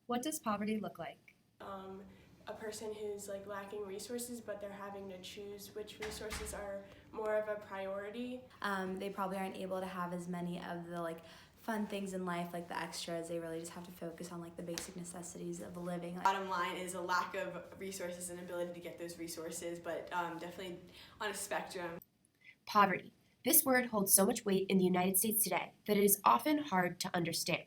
What does poverty look like? um, a person who's like lacking resources, but they're having to choose which resources are more of a priority. They probably aren't able to have as many of the fun things in life, like the extras. They really just have to focus on the basic necessities of a living. Bottom line is a lack of resources and ability to get those resources, but definitely on a spectrum. Poverty. This word holds so much weight in the United States today that it is often hard to understand.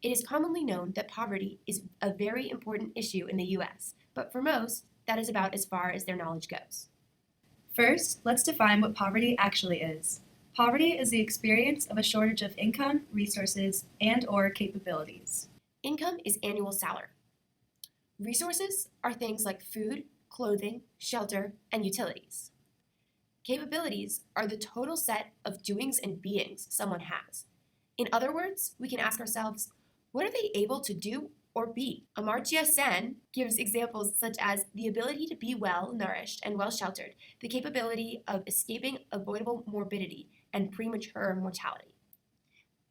It is commonly known that poverty is a very important issue in the U.S., but for most, that is about as far as their knowledge goes. First, let's define what poverty actually is. Poverty is the experience of a shortage of income, resources, and/or capabilities. Income is annual salary. Resources are things like food, clothing, shelter, and utilities. Capabilities are the total set of doings and beings someone has. In other words, we can ask ourselves, what are they able to do or be? Amartya Sen gives examples such as the ability to be well nourished and well sheltered, the capability of escaping avoidable morbidity and premature mortality.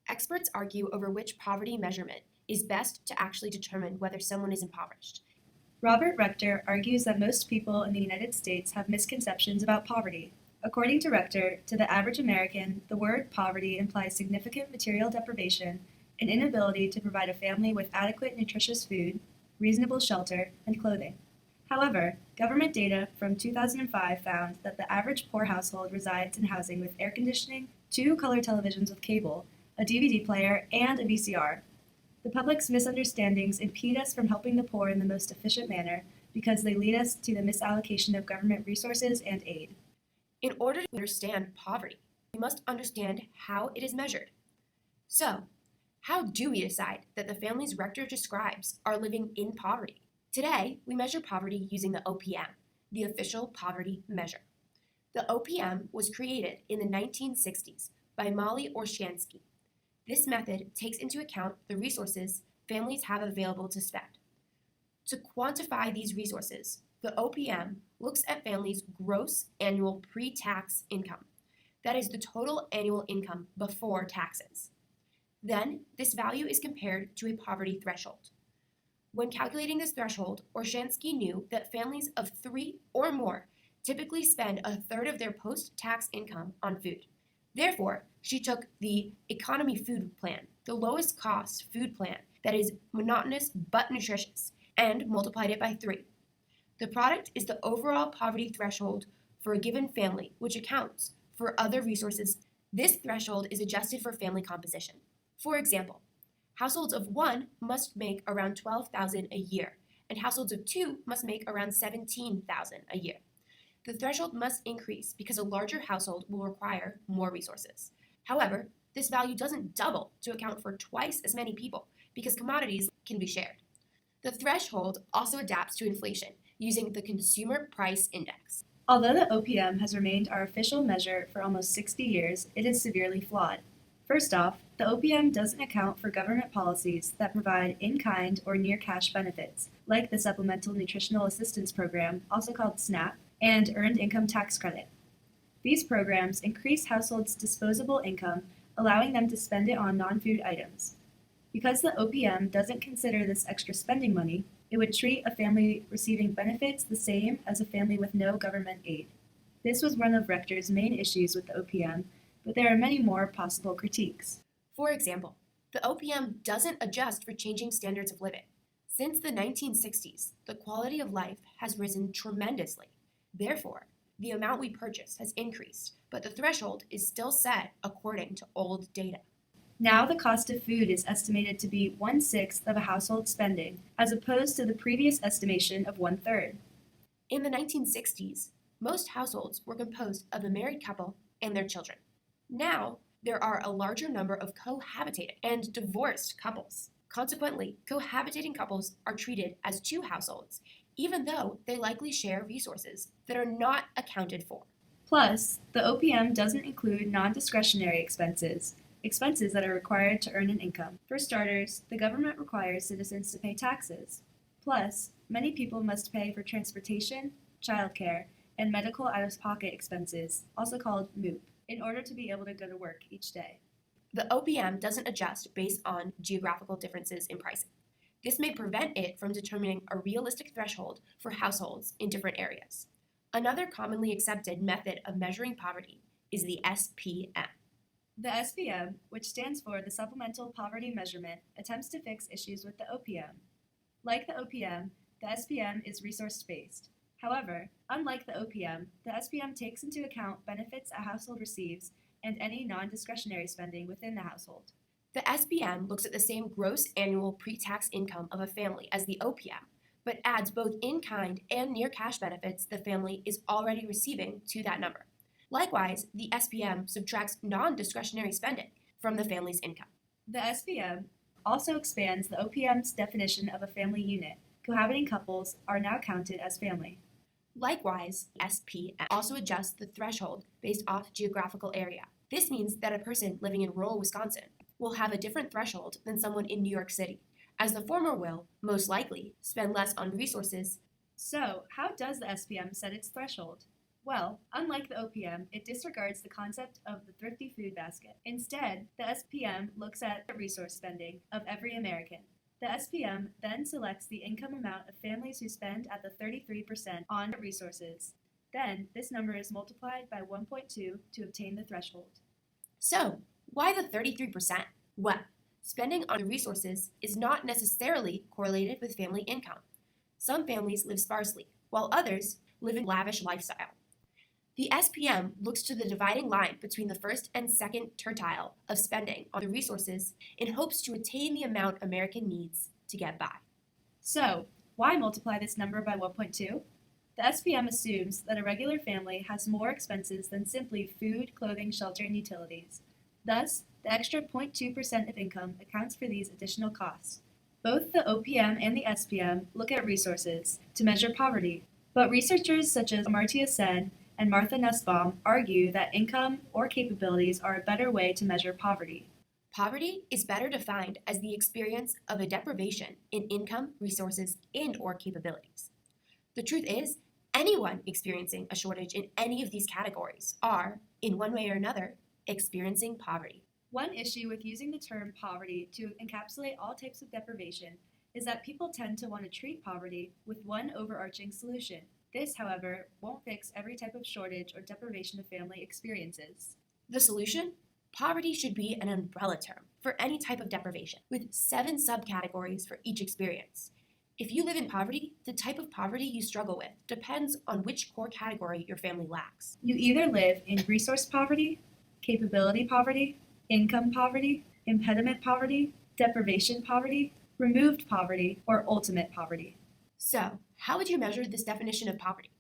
Experts argue over which poverty measurement is best to actually determine whether someone is impoverished. Robert Rector argues that most people in the United States have misconceptions about poverty. According to Rector, to the average American, the word poverty implies significant material deprivation, an inability to provide a family with adequate nutritious food, reasonable shelter, and clothing. However, government data from 2005 found that the average poor household resides in housing with air conditioning, 2 color televisions with cable, a DVD player, and a VCR. The public's misunderstandings impede us from helping the poor in the most efficient manner because they lead us to the misallocation of government resources and aid. In order to understand poverty, we must understand how it is measured. So, how do we decide that the families Rector describes are living in poverty? Today, we measure poverty using the OPM, the official poverty measure. The OPM was created in the 1960s by Molly Orshansky. This method takes into account the resources families have available to spend. To quantify these resources, the OPM looks at families' gross annual pre-tax income. That is the total annual income before taxes. Then, this value is compared to a poverty threshold. When calculating this threshold, Orshansky knew that families of 3 or more typically spend a third of their post-tax income on food. Therefore, she took the economy food plan, the lowest cost food plan that is monotonous but nutritious, and multiplied it by 3. The product is the overall poverty threshold for a given family, which accounts for other resources. This threshold is adjusted for family composition. For example, households of 1 must make around $12,000 a year, and households of 2 must make around $17,000 a year. The threshold must increase because a larger household will require more resources. However, this value doesn't double to account for twice as many people because commodities can be shared. The threshold also adapts to inflation using the Consumer Price Index. Although the OPM has remained our official measure for almost 60 years, it is severely flawed. First off, the OPM doesn't account for government policies that provide in-kind or near-cash benefits, like the Supplemental Nutritional Assistance Program, also called SNAP, and Earned Income Tax Credit. These programs increase households' disposable income, allowing them to spend it on non-food items. Because the OPM doesn't consider this extra spending money, it would treat a family receiving benefits the same as a family with no government aid. This was one of Rector's main issues with the OPM, but there are many more possible critiques. For example, the OPM doesn't adjust for changing standards of living. Since the 1960s, the quality of life has risen tremendously. Therefore, the amount we purchase has increased, but the threshold is still set according to old data. Now the cost of food is estimated to be 1/6 of a household's spending, as opposed to the previous estimation of 1/3. In the 1960s, most households were composed of a married couple and their children. Now, there are a larger number of cohabitating and divorced couples. Consequently, cohabitating couples are treated as 2 households, even though they likely share resources that are not accounted for. Plus, the OPM doesn't include non-discretionary expenses, expenses that are required to earn an income. For starters, the government requires citizens to pay taxes. Plus, many people must pay for transportation, childcare, and medical out-of-pocket expenses, also called MOOP, in order to be able to go to work each day. The OPM doesn't adjust based on geographical differences in pricing. This may prevent it from determining a realistic threshold for households in different areas. Another commonly accepted method of measuring poverty is the SPM. The SPM, which stands for the Supplemental Poverty Measurement, attempts to fix issues with the OPM. Like the OPM, the SPM is resource-based. However, unlike the OPM, the SPM takes into account benefits a household receives and any non-discretionary spending within the household. The SPM looks at the same gross annual pre-tax income of a family as the OPM, but adds both in-kind and near-cash benefits the family is already receiving to that number. Likewise, the SPM subtracts non-discretionary spending from the family's income. The SPM also expands the OPM's definition of a family unit. Cohabiting couples are now counted as family. Likewise, SPM also adjusts the threshold based off geographical area. This means that a person living in rural Wisconsin will have a different threshold than someone in New York City, as the former will, most likely, spend less on resources. So, how does the SPM set its threshold? Well, unlike the OPM, it disregards the concept of the thrifty food basket. Instead, the SPM looks at the resource spending of every American. The SPM then selects the income amount of families who spend at the 33% on resources. Then, this number is multiplied by 1.2 to obtain the threshold. So, why the 33%? Well, spending on resources is not necessarily correlated with family income. Some families live sparsely, while others live in lavish lifestyle. The SPM looks to the dividing line between the first and second tertile of spending on the resources in hopes to attain the amount American needs to get by. So, why multiply this number by 1.2? The SPM assumes that a regular family has more expenses than simply food, clothing, shelter, and utilities. Thus, the extra 0.2% of income accounts for these additional costs. Both the OPM and the SPM look at resources to measure poverty, but researchers such as Amartya Sen and Martha Nussbaum argue that income or capabilities are a better way to measure poverty. Poverty is better defined as the experience of a deprivation in income, resources, and/or capabilities. The truth is, anyone experiencing a shortage in any of these categories are, in one way or another, experiencing poverty. One issue with using the term poverty to encapsulate all types of deprivation is that people tend to want to treat poverty with one overarching solution. This, however, won't fix every type of shortage or deprivation a family experiences. The solution? Poverty should be an umbrella term for any type of deprivation, with 7 subcategories for each experience. If you live in poverty, the type of poverty you struggle with depends on which core category your family lacks. You either live in resource poverty, capability poverty, income poverty, impediment poverty, deprivation poverty, removed poverty, or ultimate poverty. So, how would you measure this definition of poverty?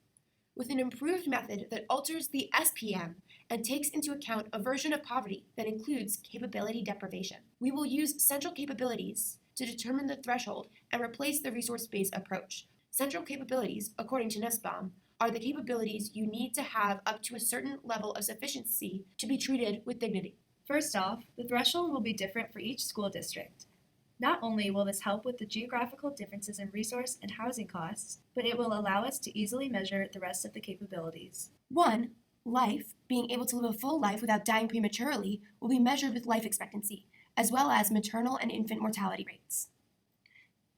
With an improved method that alters the SPM and takes into account a version of poverty that includes capability deprivation. We will use central capabilities to determine the threshold and replace the resource-based approach. Central capabilities, according to Nussbaum, are the capabilities you need to have up to a certain level of sufficiency to be treated with dignity. First off, the threshold will be different for each school district. Not only will this help with the geographical differences in resource and housing costs, but it will allow us to easily measure the rest of the capabilities. 1. Life, being able to live a full life without dying prematurely, will be measured with life expectancy, as well as maternal and infant mortality rates.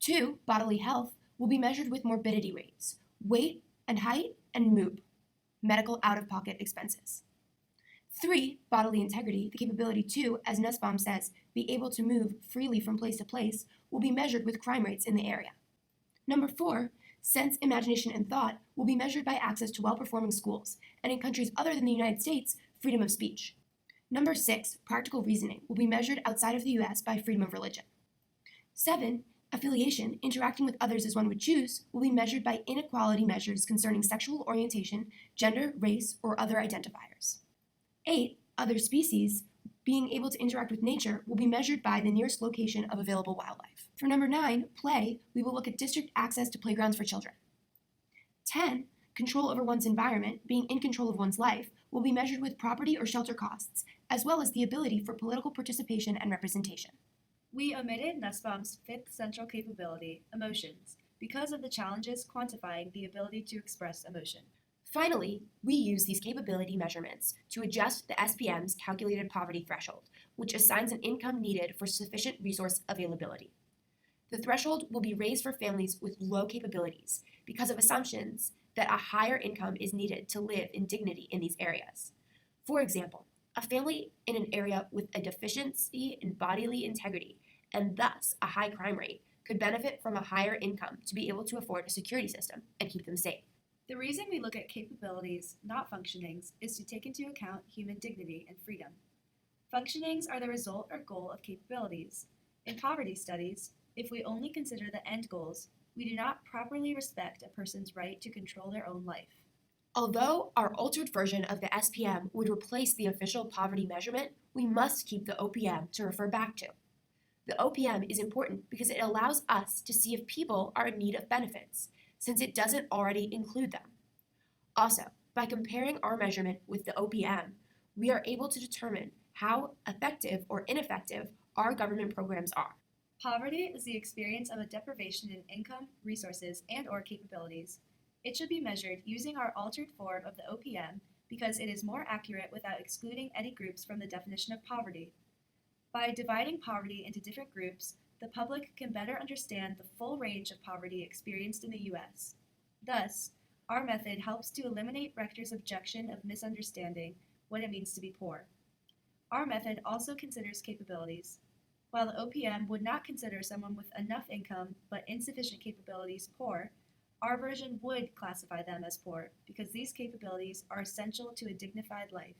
2. Bodily health will be measured with morbidity rates, weight and height, and MOOP, medical out-of-pocket expenses. 3. Bodily integrity, the capability to, as Nussbaum says, be able to move freely from place to place, will be measured with crime rates in the area. 4. Sense, imagination, and thought will be measured by access to well-performing schools, and in countries other than the United States, freedom of speech. 6. Practical reasoning will be measured outside of the U.S. by freedom of religion. 7. Affiliation, interacting with others as one would choose, will be measured by inequality measures concerning sexual orientation, gender, race, or other identifiers. 8. Other species, being able to interact with nature, will be measured by the nearest location of available wildlife. For 9, play, we will look at district access to playgrounds for children. 10. Control over one's environment, being in control of one's life, will be measured with property or shelter costs, as well as the ability for political participation and representation. We omitted Nussbaum's 5th central capability, emotions, because of the challenges quantifying the ability to express emotion. Finally, we use these capability measurements to adjust the SPM's calculated poverty threshold, which assigns an income needed for sufficient resource availability. The threshold will be raised for families with low capabilities because of assumptions that a higher income is needed to live in dignity in these areas. For example, a family in an area with a deficiency in bodily integrity and thus a high crime rate could benefit from a higher income to be able to afford a security system and keep them safe. The reason we look at capabilities, not functionings, is to take into account human dignity and freedom. Functionings are the result or goal of capabilities. In poverty studies, if we only consider the end goals, we do not properly respect a person's right to control their own life. Although our altered version of the SPM would replace the official poverty measurement, we must keep the OPM to refer back to. The OPM is important because it allows us to see if people are in need of benefits, since it doesn't already include them. Also, by comparing our measurement with the OPM, we are able to determine how effective or ineffective our government programs are. Poverty is the experience of a deprivation in income, resources, and/or capabilities. It should be measured using our altered form of the OPM because it is more accurate without excluding any groups from the definition of poverty. By dividing poverty into different groups, the public can better understand the full range of poverty experienced in the U.S. Thus, our method helps to eliminate rectors' objection of misunderstanding what it means to be poor. Our method also considers capabilities. While the OPM would not consider someone with enough income but insufficient capabilities poor, our version would classify them as poor because these capabilities are essential to a dignified life.